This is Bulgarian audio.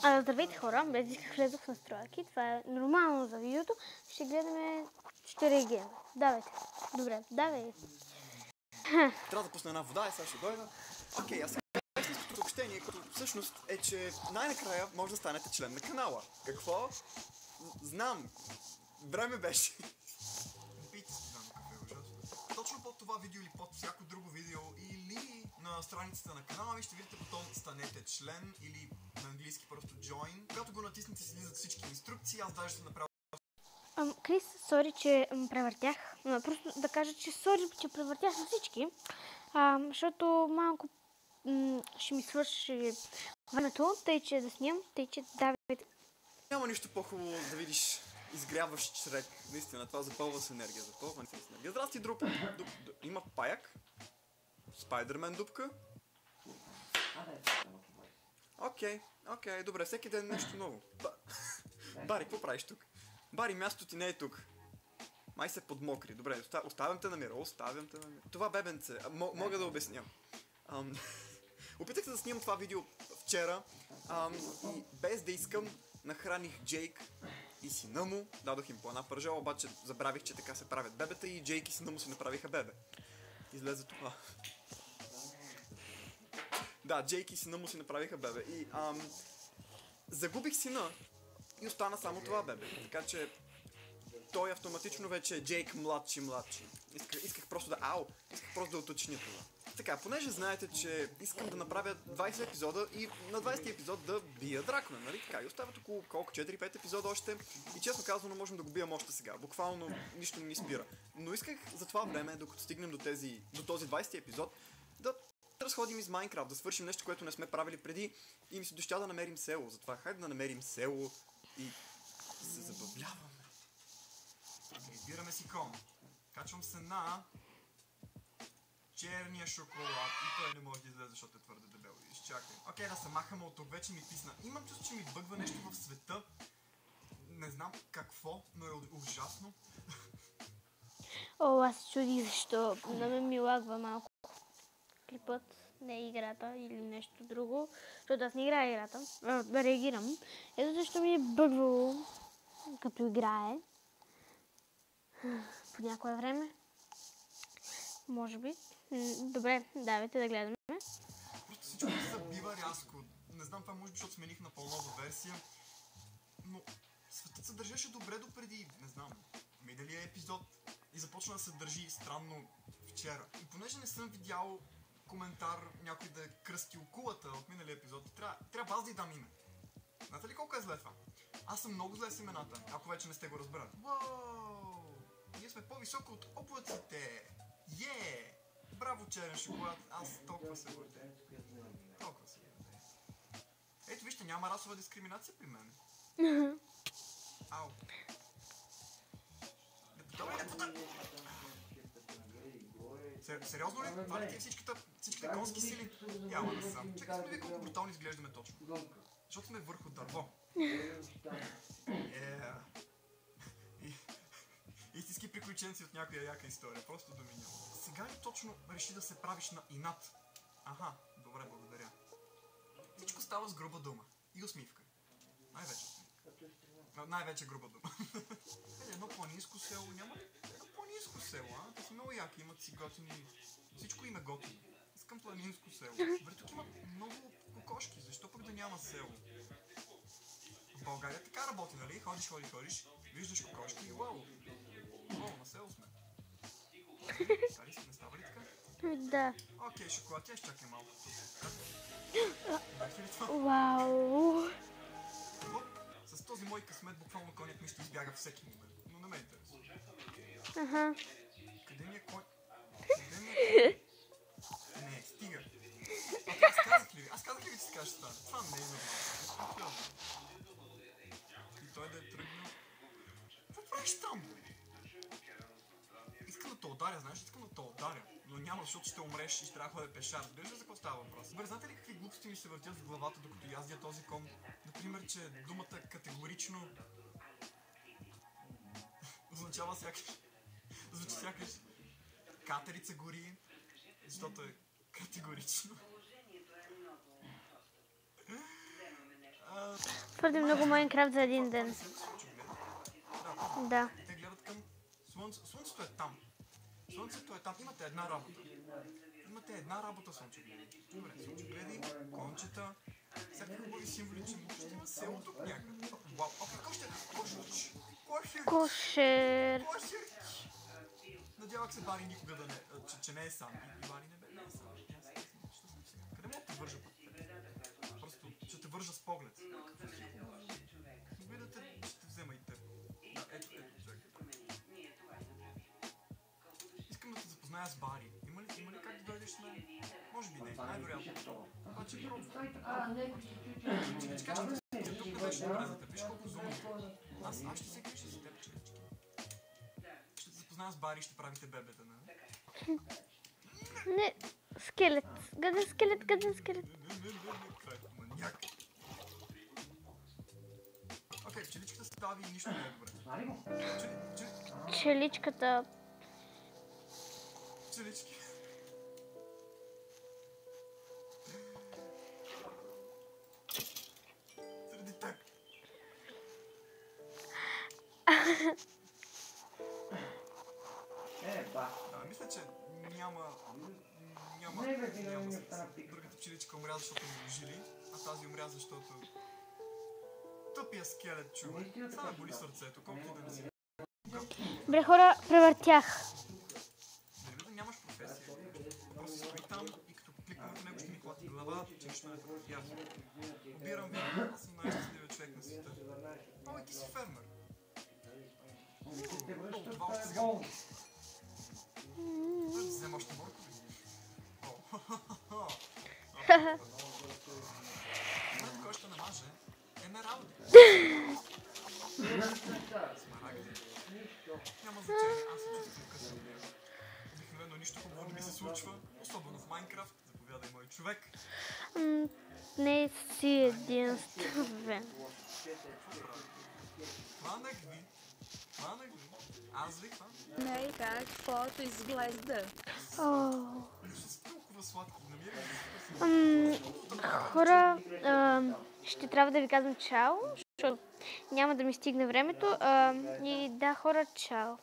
Здравейте хора, без да влезох в настройки. Това е нормално за видеото. Ще гледаме, ще реагираме. Давайте. Добре, давай. Трябва да пусна една вода и сега ще дойда. Окей, аз истинското съобщение, като всъщност е, че най-накрая може да станете член на канала. Какво? Знам. Време беше. Пийте си знам кафе, ужасно. Точно под това видео или под всяко друго видео или на страницата на канала ми ще видите бутон станете член или на английски просто join. Когато го натиснете си излизат всички инструкции, аз даже ще направя. Крис, сори, че превъртях. Просто да кажа, че сори, че превъртях на всички. Защото малко ще ми свърши времето, тъй че да снимам, тъй че давайте. Няма нищо по-хубаво да видиш изгряващ шрек. Наистина, това запълва с енергия. Запълва с енергия. Здрасти, друг. Има паяк. Спайдермен дупка. Окей, добре, всеки ден нещо ново. Бари, какво правиш тук? Бари, мястото ти не е тук. Май се подмокри. Добре, оставям те на мира. Това бебенце, мога да обясня. Опитах се да снимам това видео вчера и без да искам нахраних Джейк и сина му. Дадох им по една пържола, обаче забравих, че така се правят бебета и Джейк и сина му си направиха бебе. Излезе това. Да, Джейк и сина му си направиха бебе. И загубих сина и остана само това бебе. Така че той автоматично вече е Джейк младши. Исках просто да уточня това. Така, понеже знаете, че искам да направя 20 епизода и на 20 епизод да бия дракона, нали така? И остават около колко 4-5 епизода още и честно казано можем да го бием още сега. Буквално нищо не ми спира. Но исках за това време, докато стигнем до този 20 епизод, да разходим из Майнкрафт, да свършим нещо, което не сме правили преди и ми се доща да намерим село. Затова хайде да намерим село и се забавляваме. Избираме си кон. Качвам се на черния шоколад и той не може да излезе, защото е твърде дебел. Изчакай. Окей, да се махаме от тук, вече ми писна. Имам чувство, че ми бъгва нещо в света. Не знам какво, но е ужасно. Аз се чудих защо. На мен ми лагва малко клипът, не играта или нещо друго, защото аз не играя играта, да реагирам. Ето защо ми е бъгвало, като играе. По някое време. Може би. Добре, давайте да гледаме. Просто всичко се забива рязко. Не знам, това може би, защото смених на по-нова версия. Но светът се държеше добре допреди, не знам, миналия епизод. И започна да се държи странно вчера. И понеже не съм видял коментар някой да е кръстил кулата от миналия епизод, трябва аз да й дам име. Знаете ли колко е зле това? Аз съм много зле с имената, ако вече не сте го разбрали. Уау! Ние сме по-високо от облаците! Браво, черен шоколад! Аз толкова се гордея. Ето вижте, няма расова дискриминация при мен. Ау. Сериозно ли? Това ли ти всичките конски сили? Яма да съм. Чакай сме ви колко брутално изглеждаме точно. Защото сме върху дърво. Истински приключенци от някоя яка история. Просто думи няма. Сега ли точно реши да се правиш на инат? Аха, добре, благодаря. Всичко става с груба дума. И усмивка. Най-вече усмивка. Най-вече груба дума. Едно планинско село няма ли? Едно планинско село, а? Те са много яки, имат си готини. Всичко им е готино. Искам планинско село. Добре, тук има много кокошки. Защо пък да няма село? В България така работи, нали? Ходиш, виждаш кокошки и вау, на село сме. Не става ли така? Да. Окей, шоколад, тя ще чакай малко. Вау! С този мой късмет буквално конят ми ще избяга всеки момент, но не ме интересува. Аха. Къде ми е кой? Не, стига. Аз казах ли ви, че сега ще стане? Това не е нормално. И той да е тръгнал. Какво правиш там? Искам да те ударя, знаеш, но няма, защото ще умреш и ще трябва да ходя пеша. Разбираш ли за какво става въпрос? Добре, знаете ли какви глупости ми се въртят в главата, докато яздя този кон? Например, че думата категорично означава сякаш катерица гори, защото е категорично. Твърде много Майнкрафт за един ден. Да. Те гледат към слънцето. Слънцето е там. Слънцето е там. Имате една работа. Имате една работа, слънчегледи. Добре, слънчегледи, кончета, всякакви хубави символи, че ще има село тук някъде. Вау, какво ще е? Кошерч! Кошер. Кошерч! Надявах се Бари никога да не, че не е сам. И Бари не е сам. Къде мога да те вържа пък? Просто ще те вържа с поглед. Виждате, ще те взема и теб. Да, ето, човек. Искам да те запозная с Бари. Има ли как да дойдеш с мен? Може би не, най-вероятно. Обаче пробвай. Челичка, че тук не беше добре за теб. Виж колко зумно. Аз ще се гриша за теб, челички. Ще те запозная с Бари и ще правите бебета, не? Не, скелет. Гаден скелет, гаден скелет. Това е маняк. Окей, челичката се дави и нищо не е добре. Челичката. Челички. Среди теб. Мисля, че няма другата пчеличка умря, защото му жили, а тази умря, защото тъпия скелет човек. Това ме боли сърцето, колкото да не си. Добре, хора, превъртях. Дали да нямаш професия? Просто стои там и като кликна в него ще ми клати глава, че нищо не е ясно. Обирам ви, аз съм най-щастливият човек на света. Ой, ти си фермер. Това още сега. Да взема още моркови. Момент, кой ще намаже, емералди. Смарагди. Няма значение, аз се чувствам късно. Обикновено нищо хубаво не ми се случва, особено в Майнкрафт. Заповядай, мой човек. Не си единствен. Хванах ви. Аз ви хванах. Не, как фото изглежда. С толкова сладко намирам. Хора, ще трябва да ви казвам чао, защото няма да ми стигне времето. И да, хора, чао.